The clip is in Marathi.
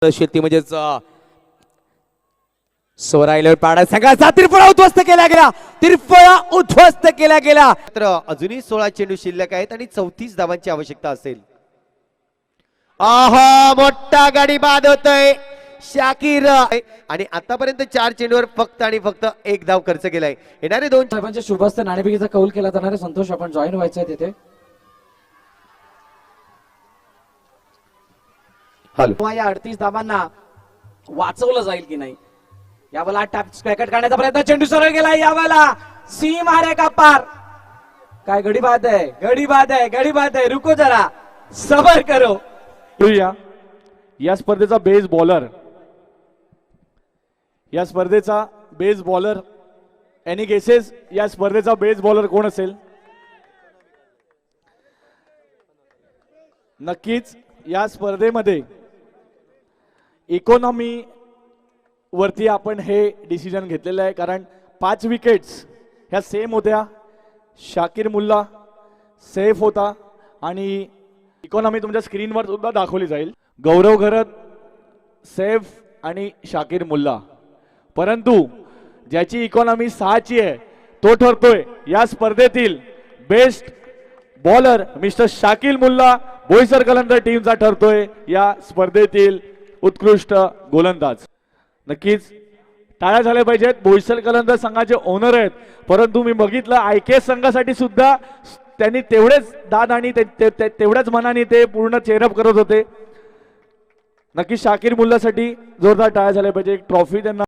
शेती म्हणजेच सोराईला पाडा संघाचा तिरफळा उद्ध्वस्त केला गेला, तिरफळा उद्ध्वस्त केला गेला. मात्र अजूनही 16 चेंडू शिल्लक आहेत आणि 34 धावांची आवश्यकता असेल. आहा, मोठा गाडी बाद होतोय शाकीर आणि आतापर्यंत 4 चेंडूवर फक्त आणि फक्त 1 धाव खर्च केलाय. येणारे 2 साहेबांच्या शुभस्ते नाणेफेकीचा कौल केला जाणार आहे. संतोष आपण जॉईन व्हायचं आहे तिथे. या 38 धावांना वाचवलं जाईल की नाही यावेळेला टॅप स्पॅकेट काढण्याचा प्रयत्न, चेंडू सरळ गेला यावेळेला सी मारे का पार. काय गडी बाद आहे, गडी बाद आहे, गडी बाद आहे. रुको जरा, सबर करो. या स्पर्धेचा बेस बॉलर, या स्पर्धेचा बेस बॉलर, एनी गेसेस या स्पर्धेचा बेस बॉलर कोण असेल? नक्कीच या स्पर्धेमध्ये इकॉनॉमी वरती आपण हे डिसिजन घेतलेलं आहे, कारण 5 विकेट्स ह्या सेम होत्या. शाकीर मुल्ला सेफ होता आणि इकॉनॉमी तुमच्या स्क्रीनवर सुद्धा दाखवली जाईल. गौरव घरत सेफ आणि शाकीर मुल्ला, परंतु ज्याची इकॉनॉमी 6ची आहे तो ठरतोय या स्पर्धेतील best bowler. Mister Shakir Mulla Boisar Kalandar टीमचा ठरतोय या स्पर्धेतील उत्कृष्ट गोलंदाज. नक्कीच टाळ्या झाल्या पाहिजेत. बोईसर कलंदर संघाचे ओनर आहेत, परंतु मी बघितलं आयकेएस संघासाठी सुद्धा त्यांनी तेवढेच दाद आणि तेवढ्याच मनाने ते पूर्ण चेअरअप करत होते. नक्की शाकीर मुल्लासाठी जोरदार टाळ्या झाल्या पाहिजे. एक ट्रॉफी त्यांना